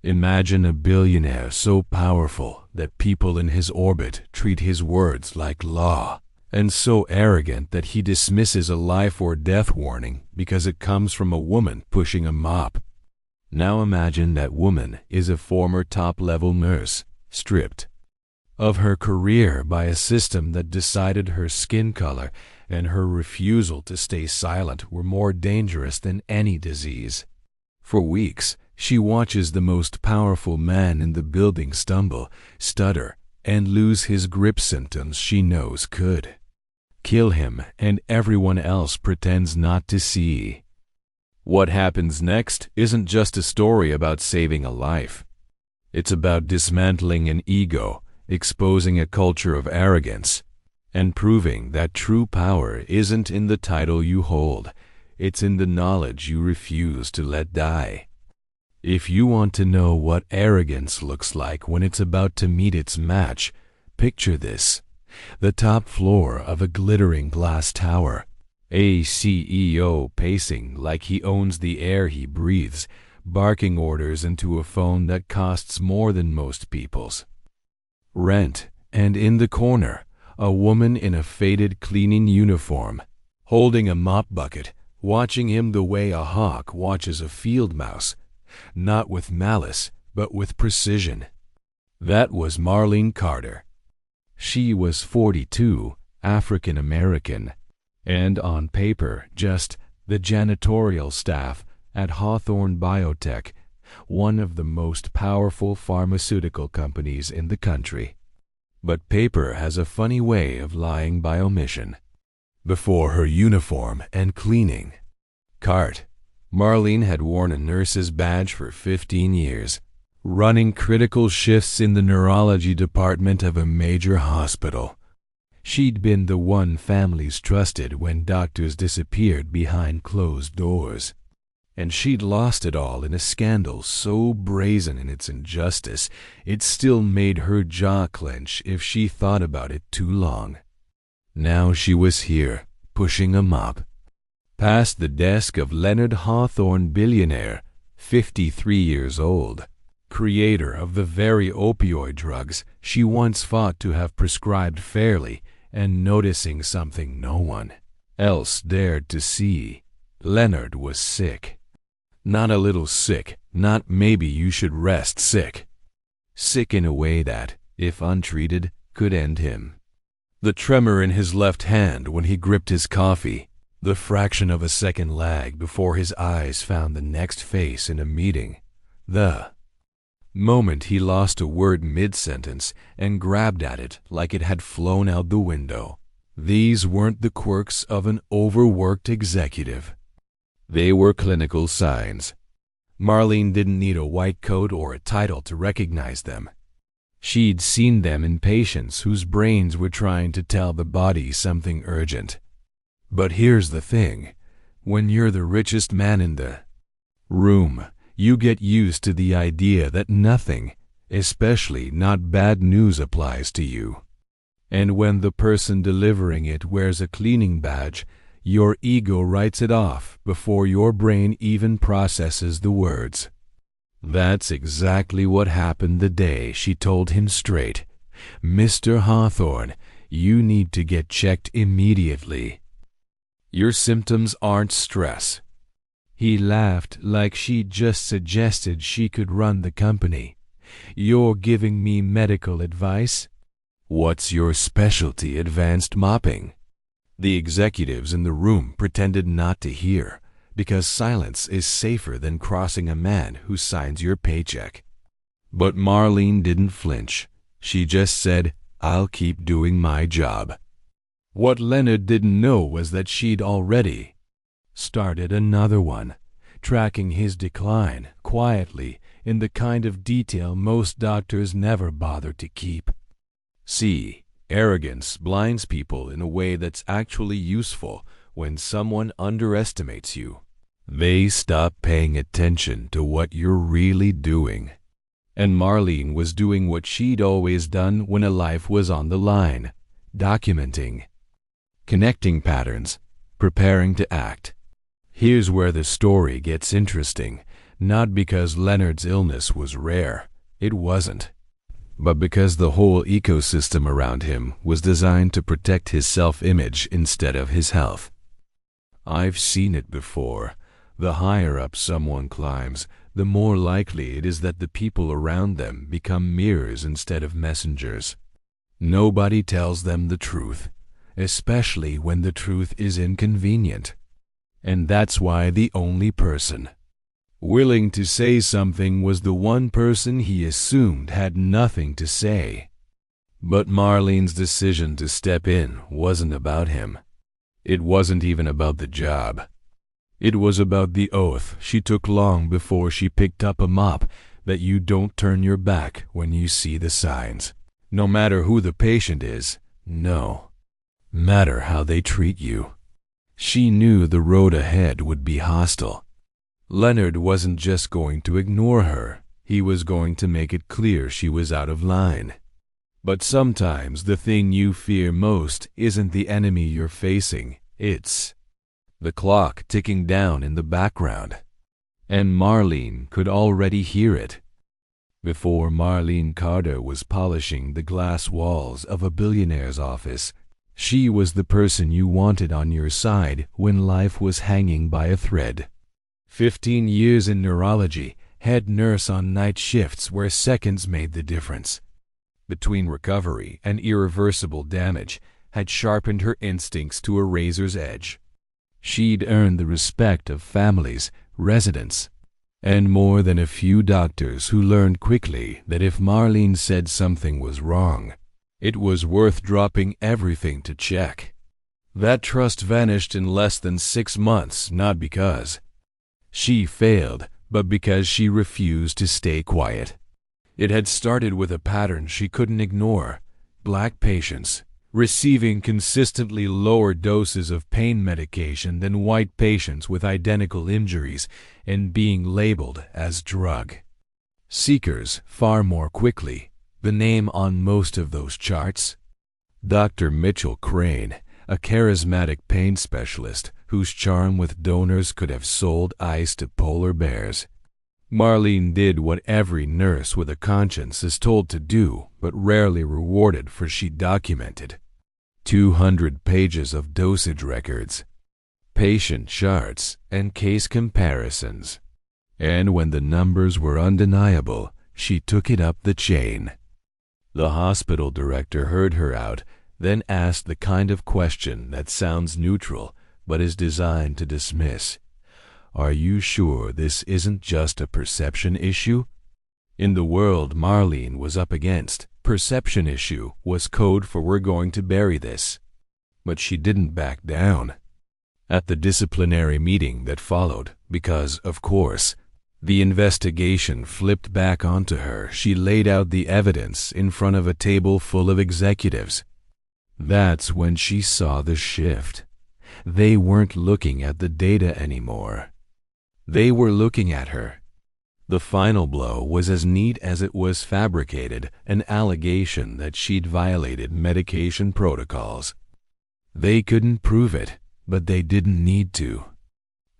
Imagine a billionaire so powerful that people in his orbit treat his words like law, and so arrogant that he dismisses a life or death warning because it comes from a woman pushing a mop. Now imagine that woman is a former top-level nurse, stripped of her career by a system that decided her skin color and her refusal to stay silent were more dangerous than any disease. For weeks, she watches the most powerful man in the building stumble, stutter, and lose his grip. Symptoms she knows could kill him, and everyone else pretends not to see. What happens next isn't just a story about saving a life. It's about dismantling an ego, exposing a culture of arrogance, and proving that true power isn't in the title you hold, it's in the knowledge you refuse to let die. If you want to know what arrogance looks like when it's about to meet its match, picture this: the top floor of a glittering glass tower, a CEO pacing like he owns the air he breathes, barking orders into a phone that costs more than most people's rent, and in the corner, a woman in a faded cleaning uniform, holding a mop bucket, watching him the way a hawk watches a field mouse, not with malice, but with precision. That was Marlene Carter. She was 42, African American, and on paper just the janitorial staff at Hawthorne Biotech, one of the most powerful pharmaceutical companies in the country. But paper has a funny way of lying by omission. Before her uniform and cleaning cart, Marlene had worn a nurse's badge for 15 years, running critical shifts in the neurology department of a major hospital. She'd been the one families trusted when doctors disappeared behind closed doors. And she'd lost it all in a scandal so brazen in its injustice, it still made her jaw clench if she thought about it too long. Now she was here, pushing a mop, past the desk of Leonard Hawthorne, billionaire, 53 years old, creator of the very opioid drugs she once fought to have prescribed fairly, and noticing something no one else dared to see. Leonard was sick. Not a little sick, not maybe you should rest sick. Sick in a way that, if untreated, could end him. The tremor in his left hand when he gripped his coffee, the fraction of a second lag before his eyes found the next face in a meeting, the moment he lost a word mid-sentence and grabbed at it like it had flown out the window. These weren't the quirks of an overworked executive. They were clinical signs. Marlene didn't need a white coat or a title to recognize them. She'd seen them in patients whose brains were trying to tell the body something urgent. But here's the thing. When you're the richest man in the room, you get used to the idea that nothing, especially not bad news, applies to you. And when the person delivering it wears a cleaning badge, your ego writes it off before your brain even processes the words. That's exactly what happened the day she told him straight, "Mr. Hawthorne, you need to get checked immediately. Your symptoms aren't stress." He laughed like she'd just suggested she could run the company. "You're giving me medical advice? What's your specialty? Advanced mopping?" The executives in the room pretended not to hear, because silence is safer than crossing a man who signs your paycheck. But Marlene didn't flinch. She just said, "I'll keep doing my job." What Leonard didn't know was that she'd already started another one, tracking his decline quietly in the kind of detail most doctors never bother to keep. See, arrogance blinds people in a way that's actually useful. When someone underestimates you, they stop paying attention to what you're really doing. And Marlene was doing what she'd always done when a life was on the line: documenting, connecting patterns, preparing to act. Here's where the story gets interesting, Not because Leonard's illness was rare, it wasn't, but because the whole ecosystem around him was designed to protect his self-image instead of his health. I've seen it before. The higher up someone climbs, the more likely it is that the people around them become mirrors instead of messengers. Nobody tells them the truth, especially when the truth is inconvenient. And that's why the only person willing to say something was the one person he assumed had nothing to say. But Marlene's decision to step in wasn't about him. It wasn't even about the job. It was about the oath she took long before she picked up a mop that you don't turn your back when you see the signs. No matter who the patient is, no matter how they treat you. She knew the road ahead would be hostile. Leonard wasn't just going to ignore her, he was going to make it clear she was out of line. But sometimes the thing you fear most isn't the enemy you're facing, it's the clock ticking down in the background. And Marlene could already hear it. Before Marlene Carter was polishing the glass walls of a billionaire's office, she was the person you wanted on your side when life was hanging by a thread. 15 years in neurology, head nurse on night shifts where seconds made the difference between recovery and irreversible damage, had sharpened her instincts to a razor's edge. She'd earned the respect of families, residents, and more than a few doctors who learned quickly that if Marlene said something was wrong, it was worth dropping everything to check. That trust vanished in less than 6 months, not because she failed, but because she refused to stay quiet. It had started with a pattern she couldn't ignore: black patients receiving consistently lower doses of pain medication than white patients with identical injuries and being labeled as drug seekers far more quickly. The name on most of those charts? Dr. Mitchell Crane, a charismatic pain specialist whose charm with donors could have sold ice to polar bears. Marlene did what every nurse with a conscience is told to do, but rarely rewarded, for she documented 200 pages of dosage records, patient charts, and case comparisons. And when the numbers were undeniable, she took it up the chain. The hospital director heard her out, then asked the kind of question that sounds neutral but is designed to dismiss. Are you sure this isn't just a perception issue? In the world Marlene was up against, perception issue was code for we're going to bury this. But she didn't back down. At the disciplinary meeting that followed, because, of course, the investigation flipped back onto her, she laid out the evidence in front of a table full of executives. That's when she saw the shift. They weren't looking at the data anymore. They were looking at her. The final blow was as neat as it was fabricated, an allegation that she'd violated medication protocols. They couldn't prove it, but they didn't need to.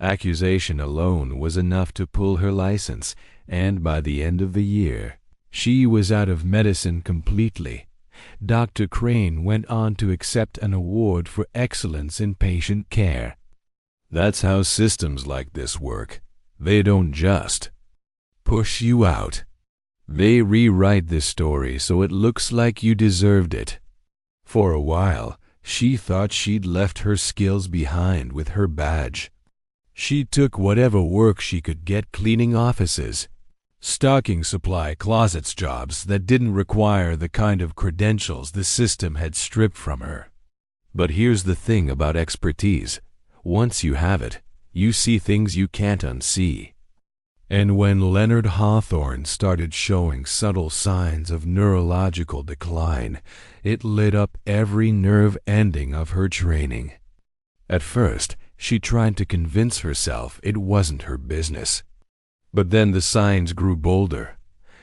Accusation alone was enough to pull her license, and by the end of the year, she was out of medicine completely. Dr. Crane went on to accept an award for excellence in patient care. That's how systems like this work. They don't just push you out. They rewrite the story so it looks like you deserved it. For a while, she thought she'd left her skills behind with her badge. She took whatever work she could get, cleaning offices, stocking supply closets, jobs that didn't require the kind of credentials the system had stripped from her. But here's the thing about expertise. Once you have it, you see things you can't unsee. And when Leonard Hawthorne started showing subtle signs of neurological decline, it lit up every nerve ending of her training. At first, she tried to convince herself it wasn't her business. But then the signs grew bolder.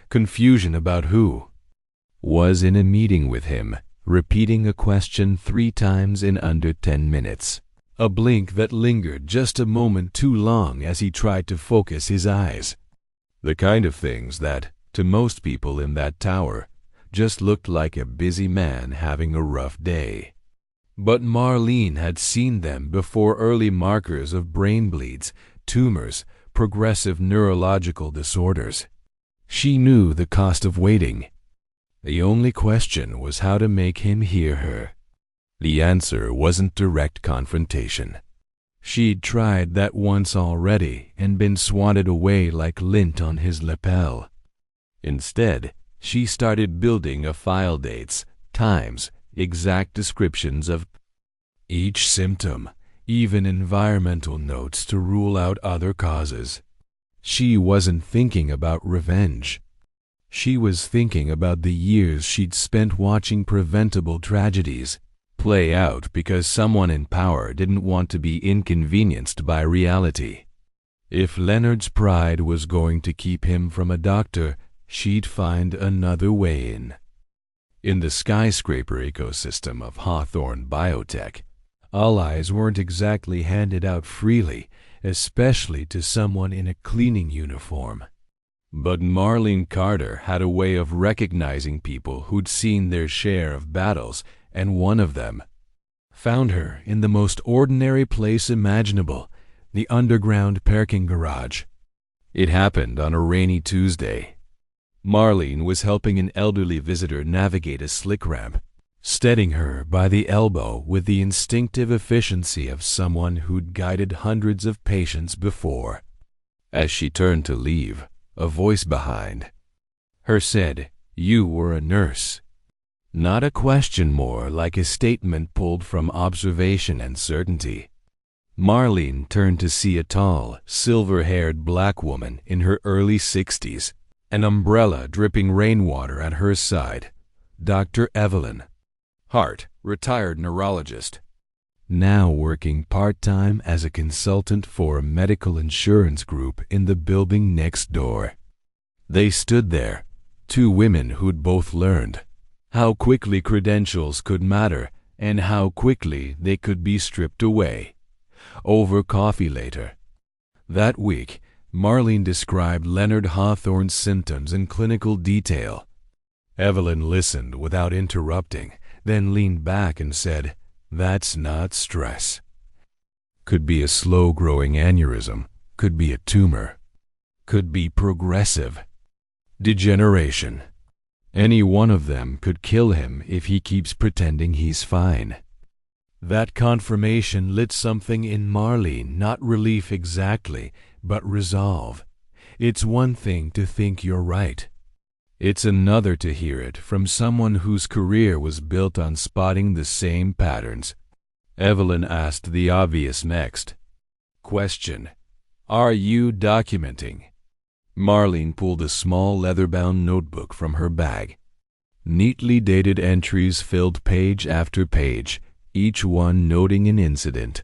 Confusion about who was in a meeting with him, repeating a question 3 times in under 10 minutes. A blink that lingered just a moment too long as he tried to focus his eyes. The kind of things that, to most people in that tower, just looked like a busy man having a rough day. But Marlene had seen them before early markers of brain bleeds, tumors, progressive neurological disorders. She knew the cost of waiting. The only question was how to make him hear her. The answer wasn't direct confrontation. She'd tried that once already and been swatted away like lint on his lapel. Instead, she started building a file: dates, times, exact descriptions of each symptom, even environmental notes to rule out other causes. She wasn't thinking about revenge. She was thinking about the years she'd spent watching preventable tragedies play out because someone in power didn't want to be inconvenienced by reality. If Leonard's pride was going to keep him from a doctor, she'd find another way in. In the skyscraper ecosystem of Hawthorne Biotech, allies weren't exactly handed out freely, especially to someone in a cleaning uniform. But Marlene Carter had a way of recognizing people who'd seen their share of battles, and one of them found her in the most ordinary place imaginable, the underground parking garage. It happened on a rainy Tuesday. Marlene was helping an elderly visitor navigate a slick ramp, steadying her by the elbow with the instinctive efficiency of someone who'd guided hundreds of patients before. As she turned to leave, a voice behind her said, "You were a nurse." Not a question, more like a statement pulled from observation and certainty. Marlene turned to see a tall, silver-haired black woman in her early 60s, an umbrella dripping rainwater at her side. Dr. Evelyn Hart, retired neurologist, now working part-time as a consultant for a medical insurance group in the building next door. They stood there, two women who'd both learned how quickly credentials could matter and how quickly they could be stripped away. Over coffee later that week, Marlene described Leonard Hawthorne's symptoms in clinical detail. Evelyn listened without interrupting, then leaned back and said, "That's not stress. Could be a slow-growing aneurysm, could be a tumor, could be progressive degeneration. Any one of them could kill him if he keeps pretending he's fine." That confirmation lit something in Marlene, not relief exactly, but resolve. It's one thing to think you're right. It's another to hear it from someone whose career was built on spotting the same patterns. Evelyn asked the obvious next question: "Are you documenting?" Marlene pulled a small leather-bound notebook from her bag. Neatly dated entries filled page after page, each one noting an incident: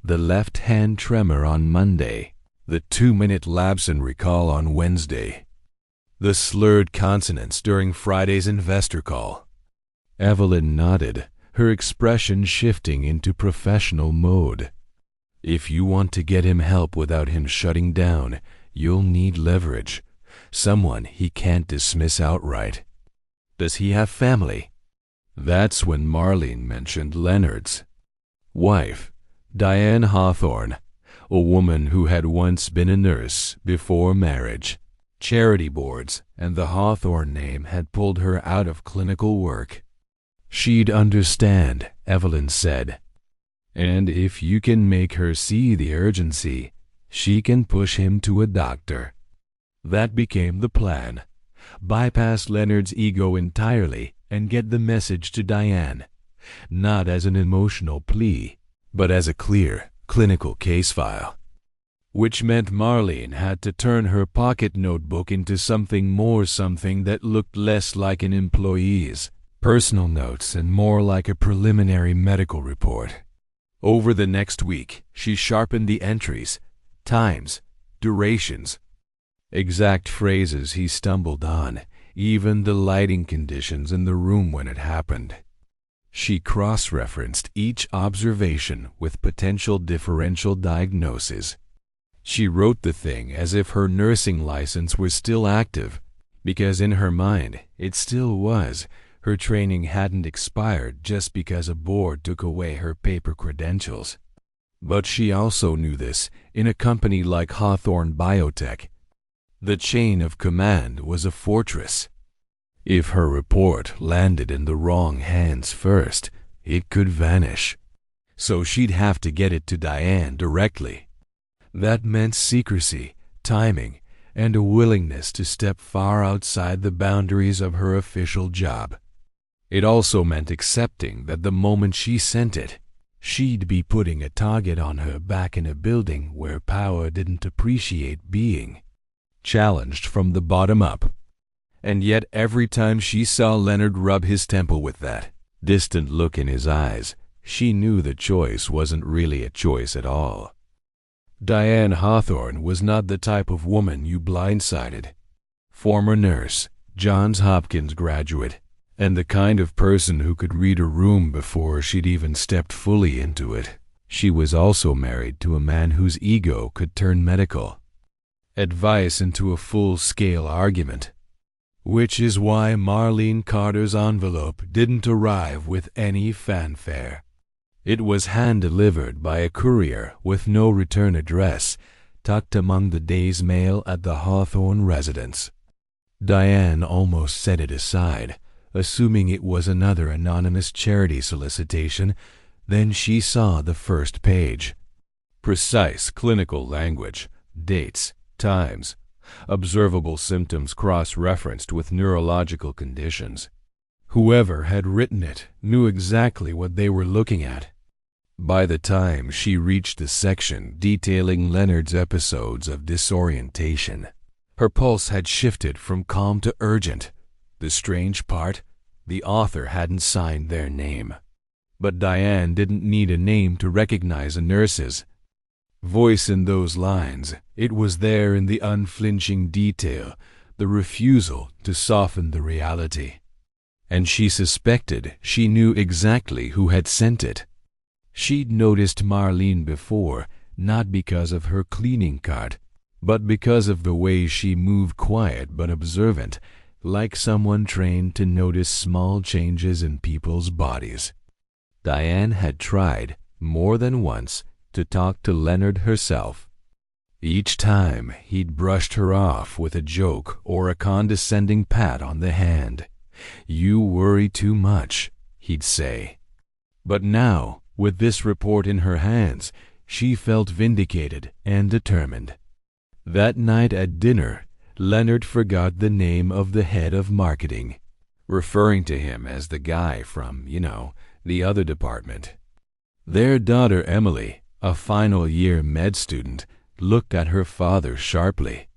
the left-hand tremor on Monday, the 2-minute lapse in recall on Wednesday, the slurred consonants during Friday's investor call. Evelyn nodded, her expression shifting into professional mode. If you want to get him help without him shutting down, you'll need leverage, someone he can't dismiss outright. Does he have family? That's when Marlene mentioned Leonard's wife, Diane Hawthorne, a woman who had once been a nurse before marriage. Charity boards and the Hawthorne name had pulled her out of clinical work. She'd understand, Evelyn said. And if you can make her see the urgency, she can push him to a doctor. That became the plan. Bypass Leonard's ego entirely and get the message to Diane, not as an emotional plea, but as a clear, clinical case file. Which meant Marlene had to turn her pocket notebook into something more, something that looked less like an employee's personal notes and more like a preliminary medical report. Over the next week, she sharpened the entries, times, durations, exact phrases he stumbled on, even the lighting conditions in the room when it happened. She cross-referenced each observation with potential differential diagnoses. She wrote the thing as if her nursing license were still active, because in her mind it still was. Her training hadn't expired just because a board took away her paper credentials. But she also knew this in a company like Hawthorne Biotech. The chain of command was a fortress. If her report landed in the wrong hands first, it could vanish. So she'd have to get it to Diane directly. That meant secrecy, timing, and a willingness to step far outside the boundaries of her official job. It also meant accepting that the moment she sent it, she'd be putting a target on her back in a building where power didn't appreciate being challenged from the bottom up. And yet every time she saw Leonard rub his temple with that distant look in his eyes, she knew the choice wasn't really a choice at all. Diane Hawthorne was not the type of woman you blindsided. Former nurse, Johns Hopkins graduate, and the kind of person who could read a room before she'd even stepped fully into it. She was also married to a man whose ego could turn medical advice into a full-scale argument. Which is why Marlene Carter's envelope didn't arrive with any fanfare. It was hand-delivered by a courier with no return address, tucked among the day's mail at the Hawthorne residence. Diane almost set it aside, assuming it was another anonymous charity solicitation. Then she saw the first page. Precise clinical language, dates, times, observable symptoms cross-referenced with neurological conditions. Whoever had written it knew exactly what they were looking at. By the time she reached the section detailing Leonard's episodes of disorientation, her pulse had shifted from calm to urgent. The strange part, the author hadn't signed their name. But Diane didn't need a name to recognize a nurse's voice in those lines. It was there in the unflinching detail, the refusal to soften the reality. And she suspected she knew exactly who had sent it. She'd noticed Marlene before, not because of her cleaning cart, but because of the way she moved, quiet but observant, like someone trained to notice small changes in people's bodies. Diane had tried, more than once, to talk to Leonard herself. Each time he'd brushed her off with a joke or a condescending pat on the hand. "You worry too much," he'd say. But now, with this report in her hands, she felt vindicated and determined. That night at dinner, Leonard forgot the name of the head of marketing, referring to him as the guy from, the other department. Their daughter Emily, a final-year med student, looked at her father sharply.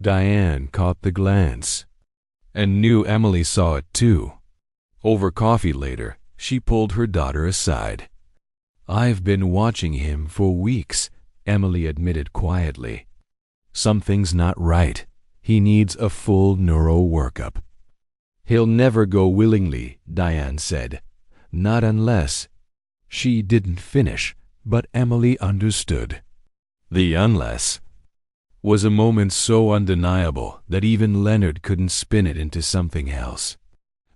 Diane caught the glance, and knew Emily saw it too. Over coffee later, she pulled her daughter aside. "I've been watching him for weeks," Emily admitted quietly. "Something's not right. He needs a full neuro workup." "He'll never go willingly," Diane said. "Not unless—" She didn't finish, but Emily understood. The unless was a moment so undeniable that even Leonard couldn't spin it into something else.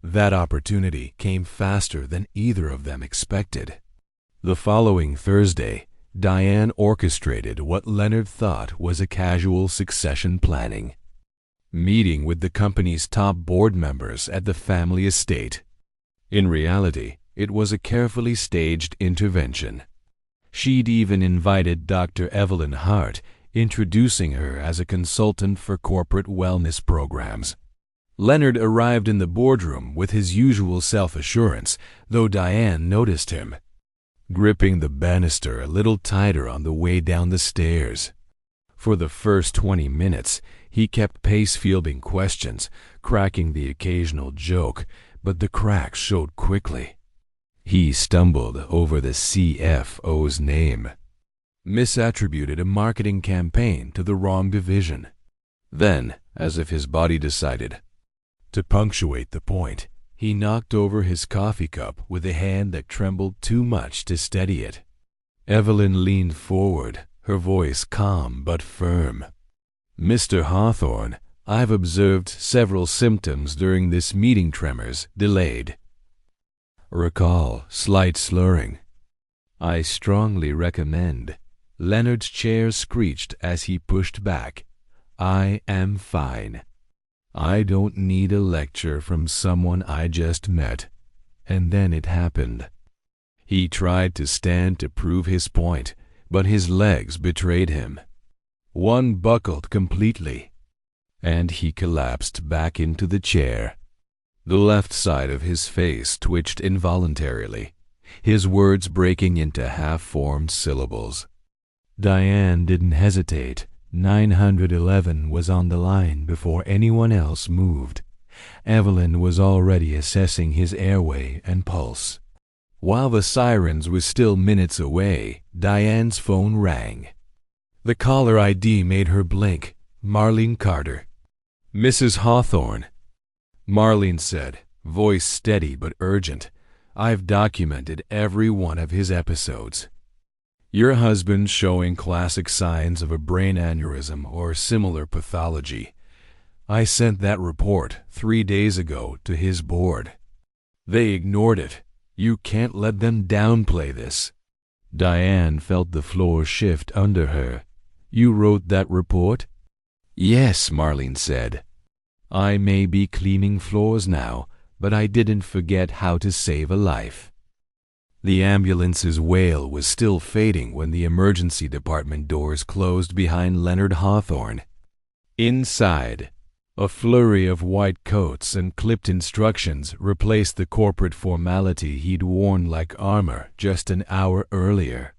That opportunity came faster than either of them expected. The following Thursday, Diane orchestrated what Leonard thought was a casual succession planning meeting with the company's top board members at the family estate. In reality, it was a carefully staged intervention. She'd even invited Dr. Evelyn Hart, introducing her as a consultant for corporate wellness programs. Leonard arrived in the boardroom with his usual self-assurance, though Diane noticed him gripping the banister a little tighter on the way down the stairs. For the first 20 minutes, he kept pace fielding questions, cracking the occasional joke, but the cracks showed quickly. He stumbled over the CFO's name, misattributed a marketing campaign to the wrong division. Then, as if his body decided to punctuate the point, he knocked over his coffee cup with a hand that trembled too much to steady it. Evelyn leaned forward, her voice calm but firm. "Mr. Hawthorne, I've observed several symptoms during this meeting: tremors, delayed recall, slight slurring. I strongly recommend." Leonard's chair screeched as he pushed back. "I am fine. I don't need a lecture from someone I just met." And then it happened. He tried to stand to prove his point, but his legs betrayed him. One buckled completely, and he collapsed back into the chair. The left side of his face twitched involuntarily, his words breaking into half-formed syllables. Diane didn't hesitate. 911 was on the line before anyone else moved. Evelyn was already assessing his airway and pulse. While the sirens were still minutes away, Diane's phone rang. The caller ID made her blink. Marlene Carter. "Mrs. Hawthorne," Marlene said, voice steady but urgent. "I've documented every one of his episodes. Your husband's showing classic signs of a brain aneurysm or similar pathology. I sent that report 3 days ago to his board. They ignored it. You can't let them downplay this." Diane felt the floor shift under her. "You wrote that report?" "Yes," Marlene said. "I may be cleaning floors now, but I didn't forget how to save a life." The ambulance's wail was still fading when the emergency department doors closed behind Leonard Hawthorne. Inside, a flurry of white coats and clipped instructions replaced the corporate formality he'd worn like armor just an hour earlier.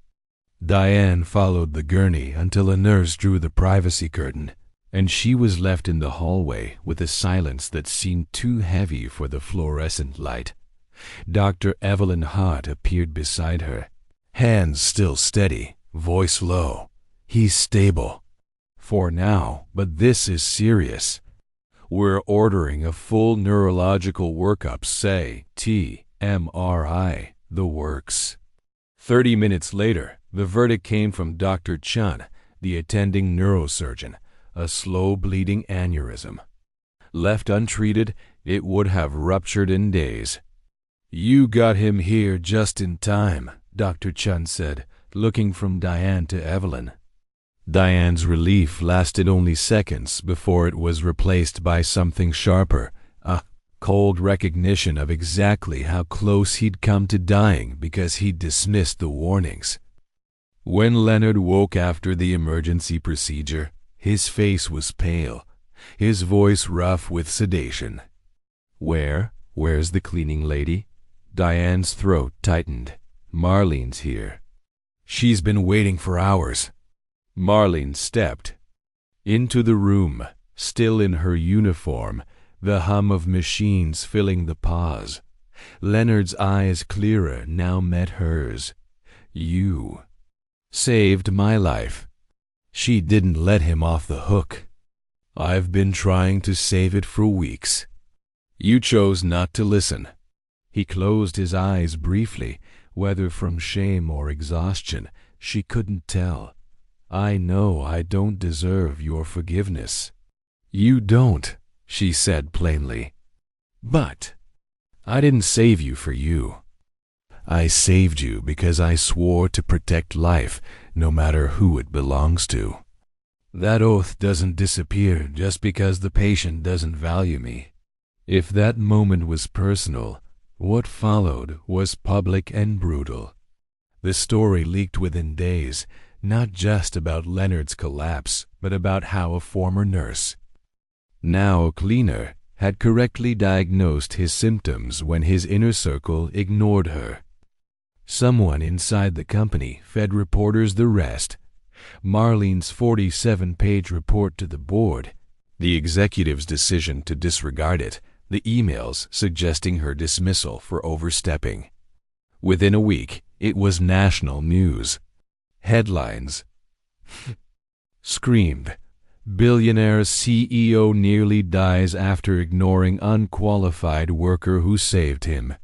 Diane followed the gurney until a nurse drew the privacy curtain, and she was left in the hallway with a silence that seemed too heavy for the fluorescent light. Dr. Evelyn Hart appeared beside her, hands still steady, voice low. "He's stable for now, but this is serious. We're ordering a full neurological workup, say MRI, the works." 30 minutes later, the verdict came from Dr. Chun, the attending neurosurgeon: a slow bleeding aneurysm. Left untreated, it would have ruptured in days. "You got him here just in time," Dr. Chun said, looking from Diane to Evelyn. Diane's relief lasted only seconds before it was replaced by something sharper, a cold recognition of exactly how close he'd come to dying because he'd dismissed the warnings. When Leonard woke after the emergency procedure, his face was pale, his voice rough with sedation. Where's the cleaning lady?" Diane's throat tightened. "Marlene's here. She's been waiting for hours." Marlene stepped into the room, still in her uniform, the hum of machines filling the pause. Leonard's eyes, clearer, now met hers. "You saved my life." She didn't let him off the hook. "I've been trying to save it for weeks. You chose not to listen." He closed his eyes briefly, whether from shame or exhaustion, she couldn't tell. "I know I don't deserve your forgiveness." "You don't," she said plainly. "But I didn't save you for you. I saved you because I swore to protect life, no matter who it belongs to. That oath doesn't disappear just because the patient doesn't value me." If that moment was personal, what followed was public and brutal. The story leaked within days, not just about Leonard's collapse, but about how a former nurse, now a cleaner, had correctly diagnosed his symptoms when his inner circle ignored her. Someone inside the company fed reporters the rest. Marlene's 47-page report to the board, the executive's decision to disregard it, the emails suggesting her dismissal for overstepping. Within a week, it was national news. Headlines screamed, "Billionaire CEO nearly dies after ignoring unqualified worker who saved him."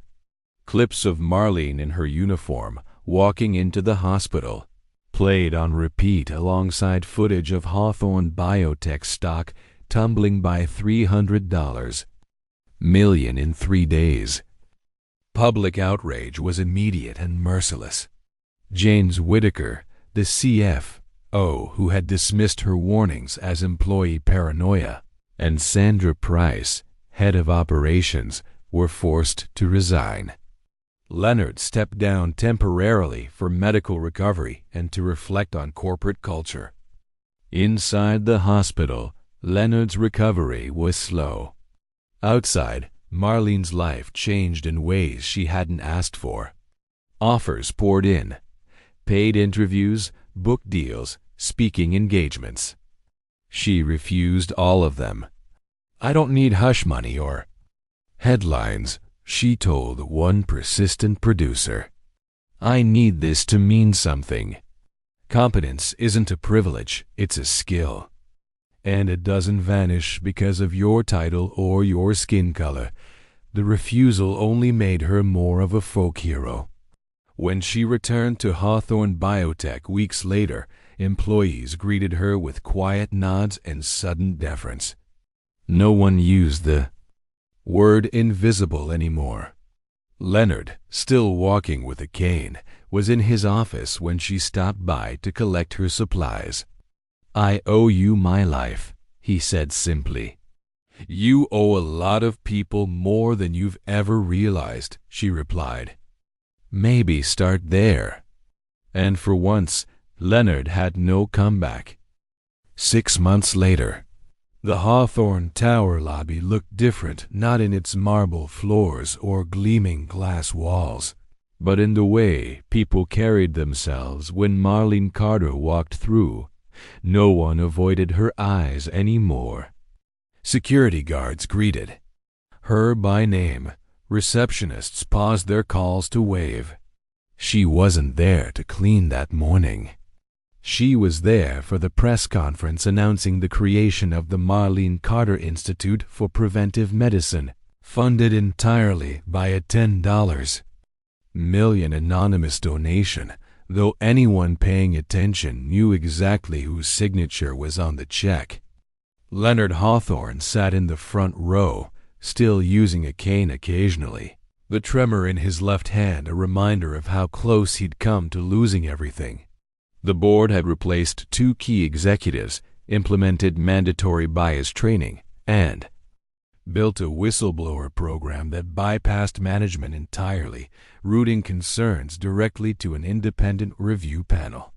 Clips of Marlene in her uniform walking into the hospital. played on repeat alongside footage of Hawthorne Biotech stock tumbling by $300 million in 3 days. Public outrage was immediate and merciless. James Whitaker, the CFO, who had dismissed her warnings as employee paranoia, and Sandra Price, head of operations, were forced to resign. Leonard stepped down temporarily for medical recovery and to reflect on corporate culture. Inside the hospital, Leonard's recovery was slow. Outside, Marlene's life changed in ways she hadn't asked for. Offers poured in. Paid interviews, book deals, speaking engagements. She refused all of them. "I don't need hush money or headlines," she told one persistent producer. "I need this to mean something. Competence isn't a privilege, it's a skill. And it doesn't vanish because of your title or your skin color." The refusal only made her more of a folk hero. When she returned to Hawthorne Biotech weeks later, employees greeted her with quiet nods and sudden deference. No one used the word invisible anymore. Leonard, still walking with a cane, was in his office when she stopped by to collect her supplies. "I owe you my life," he said simply. "You owe a lot of people more than you've ever realized," she replied. "Maybe start there." And for once, Leonard had no comeback. 6 months later, the Hawthorne Tower lobby looked different, not in its marble floors or gleaming glass walls, but in the way people carried themselves when Marlene Carter walked through. No one avoided her eyes anymore. Security guards greeted her by name. Receptionists paused their calls to wave. She wasn't there to clean that morning. She was there for the press conference announcing the creation of the Marlene Carter Institute for Preventive Medicine, funded entirely by a $10 million anonymous donation, though anyone paying attention knew exactly whose signature was on the check. Leonard Hawthorne sat in the front row, still using a cane occasionally, the tremor in his left hand a reminder of how close he'd come to losing everything. The board had replaced 2 key executives, implemented mandatory bias training, and built a whistleblower program that bypassed management entirely, routing concerns directly to an independent review panel.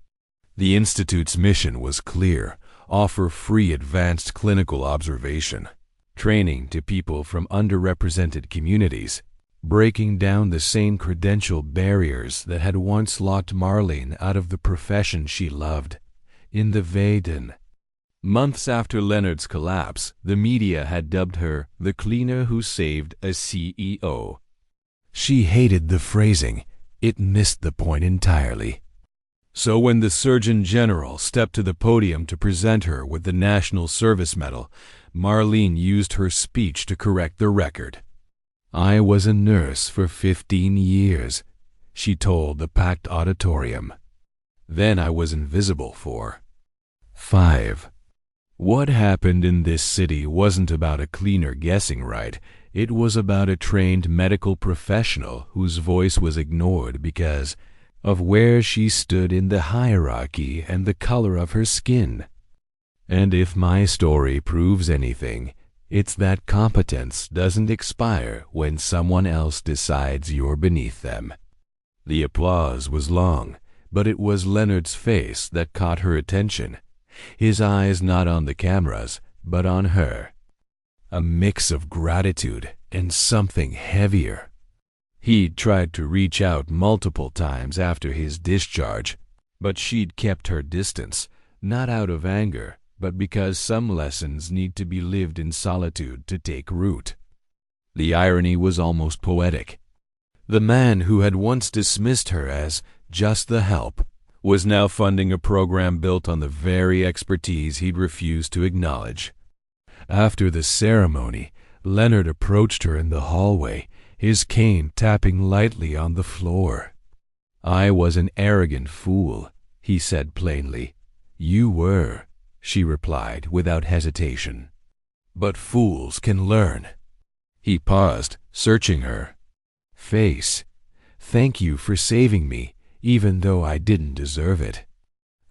The Institute's mission was clear: offer free advanced clinical observation training to people from underrepresented communities, breaking down the same credential barriers that had once locked Marlene out of the profession she loved. In the Vaden, months after Leonard's collapse, the media had dubbed her the cleaner who saved a CEO. She hated the phrasing. It missed the point entirely. So when the Surgeon General stepped to the podium to present her with the National Service Medal, Marlene used her speech to correct the record. "I was a nurse for 15 years, she told the packed auditorium. "Then I was invisible for 5. What happened in this city wasn't about a cleaner guessing right. It was about a trained medical professional whose voice was ignored because of where she stood in the hierarchy and the color of her skin. And if my story proves anything, it's that competence doesn't expire when someone else decides you're beneath them." The applause was long, but it was Leonard's face that caught her attention, his eyes not on the cameras, but on her. A mix of gratitude and something heavier. He'd tried to reach out multiple times after his discharge, but she'd kept her distance, not out of anger, but because some lessons need to be lived in solitude to take root. The irony was almost poetic. The man who had once dismissed her as just the help was now funding a program built on the very expertise he'd refused to acknowledge. After the ceremony, Leonard approached her in the hallway, his cane tapping lightly on the floor. "I was an arrogant fool," he said plainly. You were, she replied without hesitation. But fools can learn. He paused, searching her face. Thank you for saving me, even though I didn't deserve it.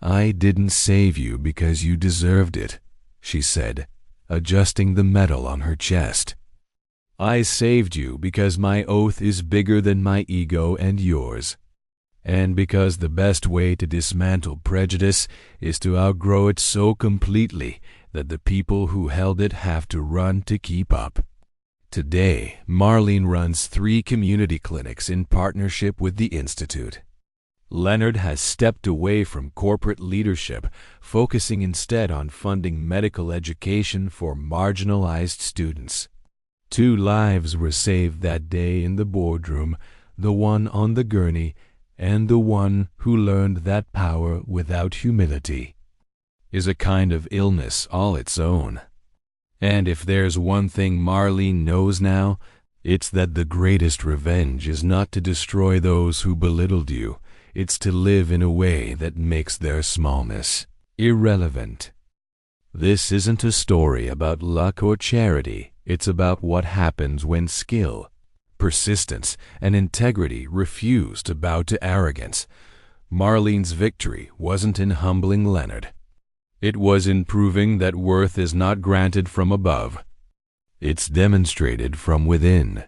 I didn't save you because you deserved it, she said, adjusting the medal on her chest. I saved you because my oath is bigger than my ego and yours, and because the best way to dismantle prejudice is to outgrow it so completely that the people who held it have to run to keep up. Today, Marlene runs 3 community clinics in partnership with the Institute. Leonard has stepped away from corporate leadership, focusing instead on funding medical education for marginalized students. 2 lives were saved that day in the boardroom, the one on the gurney and the one who learned that power without humility is a kind of illness all its own. And if there's one thing Marlene knows now, it's that the greatest revenge is not to destroy those who belittled you. It's to live in a way that makes their smallness irrelevant. This isn't a story about luck or charity. It's about what happens when skill, persistence, and integrity refuse to bow to arrogance. Marlene's victory wasn't in humbling Leonard. It was in proving that worth is not granted from above. It's demonstrated from within.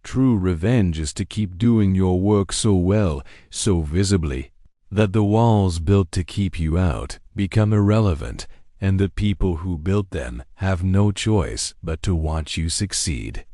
True revenge is to keep doing your work so well, so visibly, that the walls built to keep you out become irrelevant, and the people who built them have no choice but to watch you succeed.